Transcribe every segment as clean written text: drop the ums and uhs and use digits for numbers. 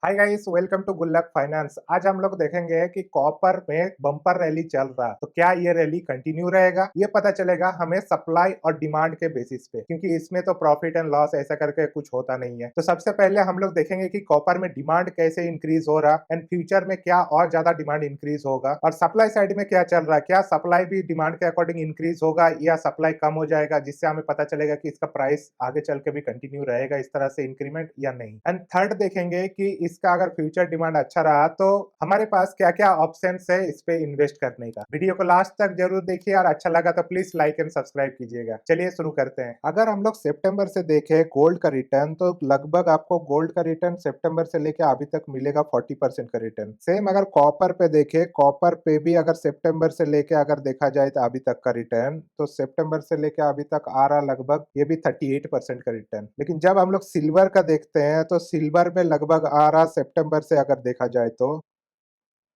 Hi guys, welcome to गुल्लक finance. आज हम लोग देखेंगे कि कॉपर में बम्पर रैली चल रहा, तो क्या ये रैली कंटिन्यू रहेगा? ये पता चलेगा हमें सप्लाई और डिमांड के बेसिस पे, क्योंकि इसमें तो प्रॉफिट एंड लॉस ऐसा करके कुछ होता नहीं है। तो सबसे पहले हम लोग देखेंगे कि कॉपर में डिमांड कैसे इंक्रीज हो रहा एंड फ्यूचर में क्या और ज्यादा डिमांड इंक्रीज होगा, और सप्लाई साइड में क्या चल रहा है, क्या सप्लाई भी डिमांड के अकॉर्डिंग इंक्रीज होगा या सप्लाई कम हो जाएगा, जिससे हमें पता चलेगा कि इसका प्राइस आगे चल के भी कंटिन्यू रहेगा इस तरह से इंक्रीमेंट या नहीं। एंड थर्ड देखेंगे कि इसका अगर फ्यूचर डिमांड अच्छा रहा तो हमारे पास क्या क्या ऑप्शन है इस पे इन्वेस्ट करने का। वीडियो को लास्ट तक जरूर देखिए और अच्छा लगा तो प्लीज लाइक एंड सब्सक्राइब कीजिएगा। चलिए शुरू करते हैं। अगर हम लोग सितंबर से देखें गोल्ड का रिटर्न, तो लगभग आपको गोल्ड का रिटर्न सितंबर से लेकर अभी तक मिलेगा 40% का रिटर्न। सेम अगर कॉपर पे देखें, कॉपर पे भी अगर सितंबर से लेके अगर देखा जाए तो अभी तक का रिटर्न, तो सितंबर से लेके अभी तक आ रहा लगभग ये भी 38% का रिटर्न। लेकिन जब हम लोग सिल्वर का देखते हैं तो सिल्वर में लगभग आ रहा सितंबर से अगर देखा जाए तो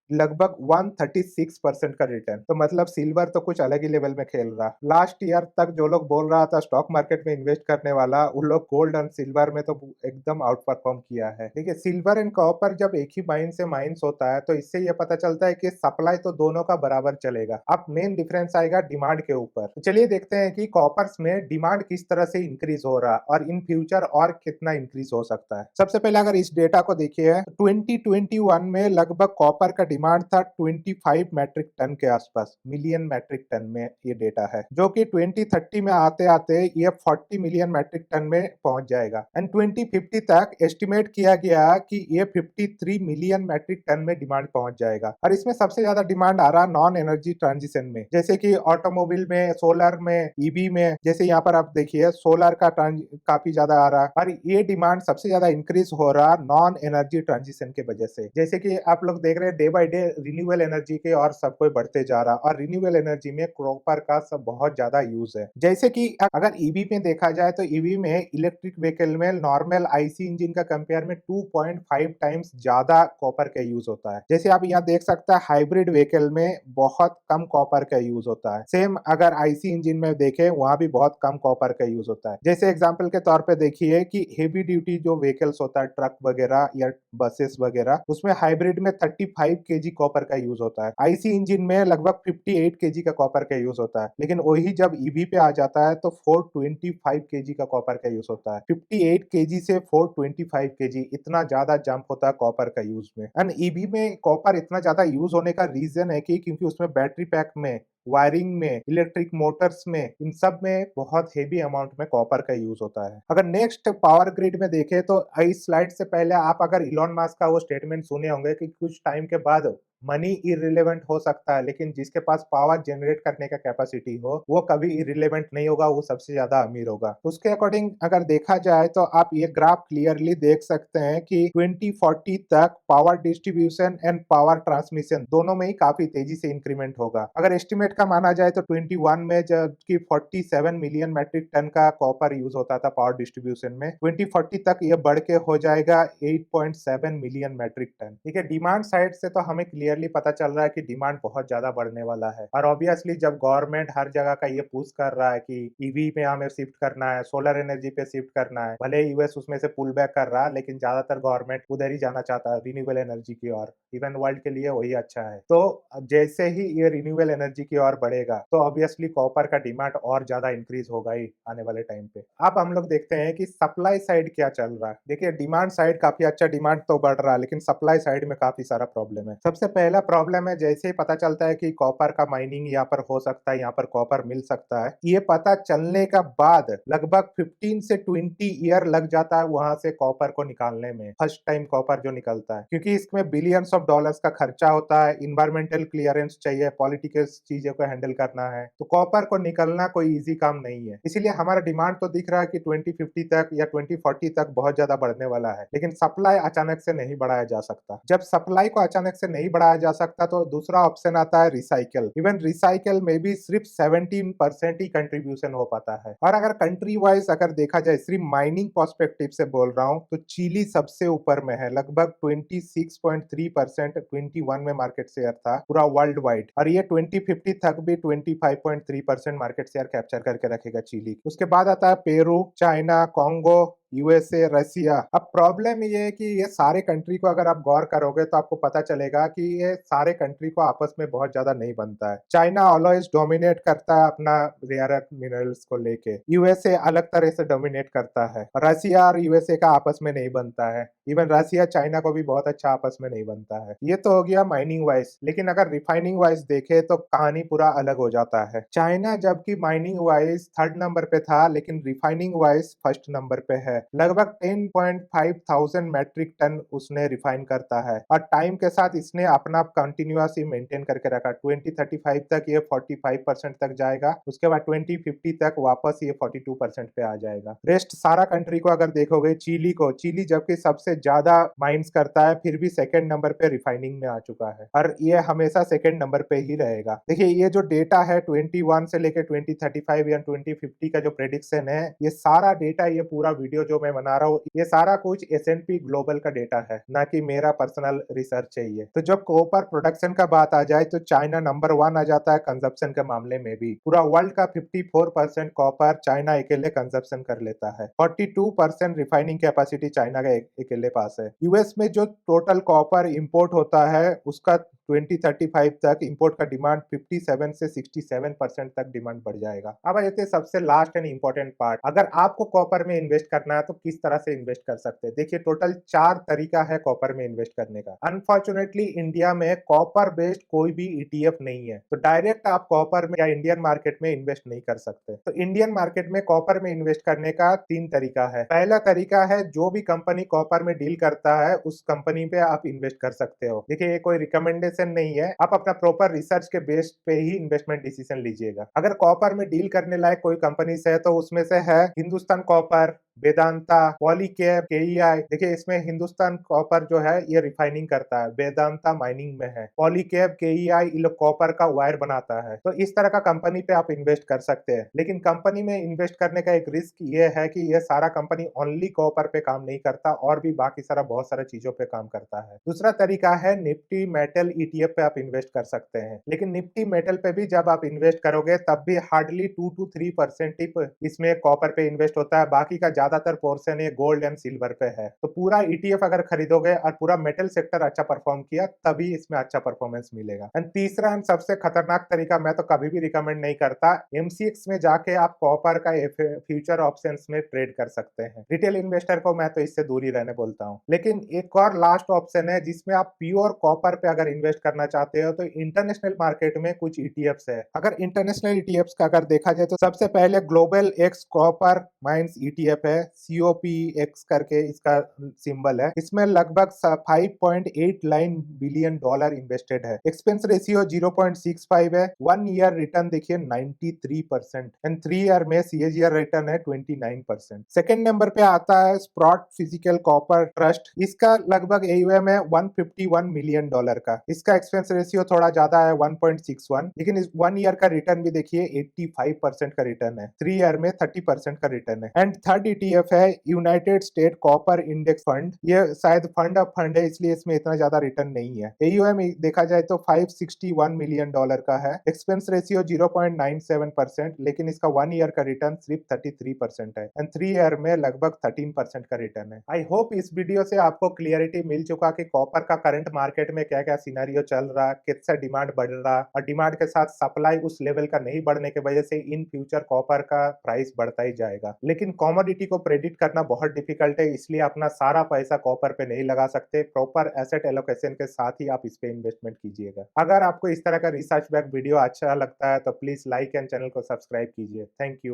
लगभग 136% का रिटर्न। तो मतलब सिल्वर तो कुछ अलग ही लेवल में खेल रहा। लास्ट ईयर तक जो लोग बोल रहा था स्टॉक मार्केट में इन्वेस्ट करने वाला, उन लोग गोल्ड और सिल्वर में तो एकदम आउट परफॉर्म किया है। देखिए, सिल्वर एंड कॉपर जब एक ही माइन से माइंस होता है तो इससे ये पता चलता है कि सप्लाई तो दोनों का बराबर चलेगा। अब मेन डिफरेंस आएगा डिमांड के ऊपर। तो चलिए देखते हैं कि कॉपर्स में डिमांड किस तरह से इंक्रीज हो रहा और इन फ्यूचर और कितना इंक्रीज हो सकता है। सबसे पहले अगर इस डेटा को देखिए, 2021 में लगभग कॉपर का डिमांड था 25 मैट्रिक टन के आसपास, मिलियन मैट्रिक टन में ये डेटा है, जो कि 2030 में आते आते ये 40 मिलियन मैट्रिक टन में पहुंच जाएगा। एंड 2050 तक एस्टिमेट किया गया कि ये 53 मिलियन मैट्रिक टन में डिमांड पहुंच जाएगा। और इसमें सबसे ज्यादा डिमांड आ रहा नॉन एनर्जी ट्रांजिशन में, जैसे कि ऑटोमोबाइल में, सोलर में, ईवी में। जैसे यहाँ पर आप देखिए सोलर का काफी ज्यादा आ रहा, और ये डिमांड सबसे ज्यादा इंक्रीज हो रहा नॉन एनर्जी ट्रांजिशन के वजह से। जैसे कि आप लोग देख रहे हैं day by day renewable energy के और सब कोई बढ़ते जा रहा, और रिन्यूएबल एनर्जी में कॉपर का सब बहुत ज्यादा यूज है। जैसे कि अगर ईवी में देखा जाए तो ईवी में इलेक्ट्रिक व्हीकल में नॉर्मल आईसी इंजन का कंपेयर में 2.5 टाइम्स ज्यादा कॉपर का यूज होता है। जैसे आप यहाँ देख सकते हैं हाइब्रिड व्हीकल में बहुत कम कॉपर का यूज होता है। सेम अगर आईसी इंजन में देखें वहां भी बहुत कम कॉपर का यूज होता है। जैसे एग्जाम्पल के तौर पे देखिए कि हेवी ड्यूटी जो व्हीकल्स होता है, ट्रक वगैरह या बसेस वगैरह, उसमें हाइब्रिड में 35 केजी कॉपर का यूज होता है। आईसी इंजन में लगभग 58 केजी का कॉपर का यूज होता है। लेकिन वही जब ईवी पे आ जाता है तो 425 केजी का कॉपर का यूज होता है। 58 केजी से 425 केजी, इतना ज्यादा जंप होता है कॉपर का यूज में। एंड ईवी में कॉपर इतना ज्यादा यूज होने का रीजन है कि क्योंकि उसमें बैटरी पैक में, वायरिंग में, इलेक्ट्रिक मोटर्स में, इन सब में बहुत हेवी अमाउंट में कॉपर का यूज होता है। अगर नेक्स्ट पावर ग्रिड में देखें तो इस स्लाइड से पहले आप अगर इलॉन मस्क का वो स्टेटमेंट सुने होंगे कि कुछ टाइम के बाद मनी इरिलेवेंट हो सकता है, लेकिन जिसके पास पावर जनरेट करने का कैपेसिटी हो वो कभी इरिलेवेंट नहीं होगा, वो सबसे ज्यादा अमीर होगा। उसके अकॉर्डिंग अगर देखा जाए तो आप ये ग्राफ क्लियरली देख सकते हैं कि 2040 तक power distribution and power transmission दोनों में ही काफी तेजी से इंक्रीमेंट होगा। अगर एस्टिमेट का माना जाए तो 21 में जबकि 47 मिलियन मैट्रिक टन का कॉपर यूज होता था पावर डिस्ट्रीब्यूशन में, 2040 तक ये बढ़ के हो जाएगा 8.7 मिलियन मैट्रिक टन। ठीक है, डिमांड साइड से तो हमें क्लियरली पता चल रहा है कि डिमांड बहुत ज्यादा बढ़ने वाला है। और ऑब्वियसली जब गवर्नमेंट हर जगह का ये पुश कर रहा है कि ईवी पे हमें शिफ्ट करना है, सोलर एनर्जी पे शिफ्ट करना है, भले यूएस उसमें से पुल बैक कर रहा है, लेकिन ज्यादातर गवर्नमेंट उधर ही जाना चाहता है, रिन्यूएबल एनर्जी की ओर। इवन वर्ल्ड के लिए वही अच्छा है। तो जैसे ही ये रिन्यूएबल एनर्जी की ओर बढ़ेगा तो ऑब्वियसली कॉपर का डिमांड और ज्यादा इंक्रीज होगा ही आने वाले टाइम पे। अब हम लोग देखते हैं कि सप्लाई साइड क्या चल रहा है। देखिए, डिमांड साइड काफी अच्छा, डिमांड तो बढ़ रहा है, लेकिन सप्लाई साइड में काफी सारा प्रॉब्लम है। सबसे पहला प्रॉब्लम है, जैसे ही पता चलता है कि कॉपर का माइनिंग यहाँ पर हो सकता है, यहाँ पर कॉपर मिल सकता है, ये पता चलने का बाद लगभग 15 से 20 ईयर लग जाता है वहां से कॉपर को निकालने में। फर्स्ट टाइम कॉपर जो निकलता है, क्योंकि इसमें बिलियंस ऑफ डॉलर्स का खर्चा होता है, इन्वायरमेंटल क्लियरेंस चाहिए, पॉलिटिकल चीजों को हैंडल करना है, तो कॉपर को निकलना कोई इजी काम नहीं है। इसीलिए हमारा डिमांड तो दिख रहा है कि 2050 तक या 2040 तक बहुत ज्यादा बढ़ने वाला है, लेकिन सप्लाई अचानक से नहीं बढ़ाया जा सकता। जब सप्लाई को अचानक से नहीं बढ़ाया जा सकता तो दूसरा ऑप्शन आता है रिसाइकल। इवन रिसाइकल में भी सिर्फ 17% ही कंट्रीब्यूशन हो पाता है। और अगर कंट्री वाइज अगर देखा जाए, सिर्फ माइनिंग पर्सपेक्टिव से बोल रहा हूँ, तो चिली सबसे ऊपर में है, लगभग 26.3% 21 में मार्केट शेयर था पूरा वर्ल्ड वाइड, और ये 2050 तक भी 25.3% मार्केट शेयर कैप्चर करके रखेगा चिली। उसके बाद आता है पेरू, चाइना, कॉन्गो, यूएसए, रसिया। अब प्रॉब्लम ये है कि ये सारे कंट्री को अगर आप गौर करोगे तो आपको पता चलेगा कि ये सारे कंट्री को आपस में बहुत ज्यादा नहीं बनता है। चाइना ऑलवेज डोमिनेट करता है अपना रेयर अर्थ मिनरल्स को लेके। यूएसए अलग तरह से डोमिनेट करता है। रसिया और यूएसए का आपस में नहीं बनता है। इवन रसिया चाइना को भी बहुत अच्छा आपस में नहीं बनता है। ये तो हो गया माइनिंग वाइज, लेकिन अगर रिफाइनिंग वाइज देखे तो कहानी पूरा अलग हो जाता है। चाइना जबकि माइनिंग वाइज थर्ड नंबर पे था, लेकिन रिफाइनिंग वाइज फर्स्ट नंबर पे है। लगभग 10.5 थाउजेंड मैट्रिक टन उसने रिफाइन करता है और टाइम के साथ इसने अपना कंटिन्यूअस ही मेंटेन करके रखा। 2035 तक ये 45% तक जाएगा, उसके बाद 2050 तक वापस ये 42% पे आ जाएगा। रेस्ट सारा कंट्री को अगर देखोगे, चिली जबकि सबसे ज्यादा माइंस करता है, फिर भी सेकंड नंबर पे रिफाइनिंग में आ चुका है और ये हमेशा सेकंड नंबर पे ही रहेगा। देखिए ये जो डेटा है 21 से लेकर 2035 या 2050 का जो प्रेडिक्शन है, ये सारा डेटा, ये पूरा वीडियो जो मैं बना रहा हूँ, ये सारा कुछ S&P ग्लोबल का डेटा है, ना कि मेरा पर्सनल रिसर्च है ये। तो जब कॉपर प्रोडक्शन का बात आ जाए तो चाइना नंबर 1 आ जाता है कंजप्शन के मामले में भी। पूरा वर्ल्ड का 54% कॉपर चाइना अकेले कंजप्शन कर लेता है। 42% रिफाइनिंग कैपेसिटी चाइना का अकेले पास है। यूएस में जो टोटल कॉपर इंपोर्ट होता है उसका 2035 तक इंपोर्ट का डिमांड 57 से 67% तक डिमांड बढ़ जाएगा। अब आते हैं सबसे लास्ट एंड इंपॉर्टेंट पार्ट, अगर आपको कॉपर में इन्वेस्ट करना है तो किस तरह से इन्वेस्ट कर सकते हैं। देखिए टोटल 4 तरीका है कॉपर में इन्वेस्ट करने का। अनफॉर्चुनेटली इंडिया में कॉपर बेस्ड कोई भी ईटीएफ नहीं है, तो डायरेक्ट आप कॉपर में या इंडियन मार्केट में इन्वेस्ट नहीं कर सकते। तो इंडियन मार्केट में कॉपर में इन्वेस्ट करने का 3 तरीका है। पहला तरीका है जो भी कंपनी कॉपर में डील करता है उस कंपनी पे आप इन्वेस्ट कर सकते हो। देखिए ये कोई रिकमेंडेशन नहीं है, आप अपना प्रॉपर रिसर्च के बेस पे ही इन्वेस्टमेंट डिसीजन लीजिएगा। अगर कॉपर में डील करने लायक कोई कंपनी है तो उसमें से है हिंदुस्तान कॉपर, वेदांता, पॉलीकैब, केईआई। देखिए इसमें हिंदुस्तान कॉपर जो है ये रिफाइनिंग करता है, वेदांता माइनिंग में है, पॉलीकैब, केईआई ये लोग कॉपर का वायर बनाता है। तो इस तरह का कंपनी पे आप इन्वेस्ट कर सकते हैं। लेकिन कंपनी में इन्वेस्ट करने का एक रिस्क ये है कि ये सारा कंपनी ओनली कॉपर पे काम नहीं करता, और भी बाकी सारा बहुत सारा चीजों पे काम करता है। दूसरा तरीका है निफ्टी मेटल ईटीएफ पे आप इन्वेस्ट कर सकते हैं। लेकिन निफ्टी मेटल पे भी जब आप इन्वेस्ट करोगे तब भी हार्डली 2 to 3% इसमें कॉपर पे इन्वेस्ट होता है, बाकी का ज्यादातर पोर्शन ये गोल्ड एंड सिल्वर पे है। तो पूरा ईटीएफ अगर खरीदोगे और पूरा मेटल सेक्टर अच्छा परफॉर्म किया तभी इसमें अच्छा परफॉर्मेंस मिलेगा। एंड तीसरा एंड सबसे खतरनाक तरीका, मैं तो कभी भी रिकमेंड नहीं करता, एमसीएक्स में जाके आप कॉपर का फ्यूचर ऑप्शंस में ट्रेड कर सकते हैं। रिटेल इन्वेस्टर को मैं तो इससे दूर ही रहने बोलता हूँ। लेकिन एक और लास्ट ऑप्शन है जिसमें आप प्योर कॉपर पे अगर इन्वेस्ट करना चाहते हो तो इंटरनेशनल मार्केट में कुछ ईटीएफ्स है। अगर इंटरनेशनल ईटीएफ्स का अगर देखा जाए तो सबसे पहले global x copper mines ETF है, COPX करके इसका सिंबल है। इसमें लगभग 5.89 बिलियन डॉलर इन्वेस्टेड है। एक्सपेंस रेशियो 0.65 है। 1 ईयर रिटर्न देखिए 93% एंड 3 ईयर में CAGR रिटर्न है 29%। सेकंड नंबर पे आता है स्प्रॉट फिजिकल कॉपर ट्रस्ट। इसका लगभग AUM है 151 मिलियन डॉलर का। इसका एक्सपेंस रेशियो थोड़ा ज्यादा है 1.61, लेकिन इस 1 ईयर का रिटर्न भी देखिए 85% का रिटर्न है, 3 ईयर में 30% का रिटर्न है। एंड थर्ड ETF है United state copper index fund. ये शायद फंड ऑफ फंड है, इसलिए इसमें इतना ज्यादा रिटर्न नहीं है। AUM देखा जाए तो 561 मिलियन डॉलर का है। एक्सपेंस रेशियो 0.97%, लेकिन इसका 1 ईयर का रिटर्न सिर्फ 33% है एंड 3 ईयर में लगभग 13% का रिटर्न है। आई होप इस वीडियो से आपको क्लियरिटी मिल चुका कि कॉपर का करंट मार्केट में क्या क्या सिनेरियो चल रहा, कितना डिमांड बढ़ रहा, और डिमांड के साथ सप्लाई उस लेवल का नहीं बढ़ने की वजह से इन फ्यूचर कॉपर का प्राइस बढ़ता ही जाएगा। लेकिन कमोडिटी को प्रेडिक्ट करना बहुत डिफिकल्ट है, इसलिए अपना सारा पैसा कॉपर पे नहीं लगा सकते। प्रॉपर एसेट एलोकेशन के साथ ही आप इस पे इन्वेस्टमेंट कीजिएगा। अगर आपको इस तरह का रिसर्च बैक वीडियो अच्छा लगता है तो प्लीज लाइक एंड चैनल को सब्सक्राइब कीजिए। Thank you.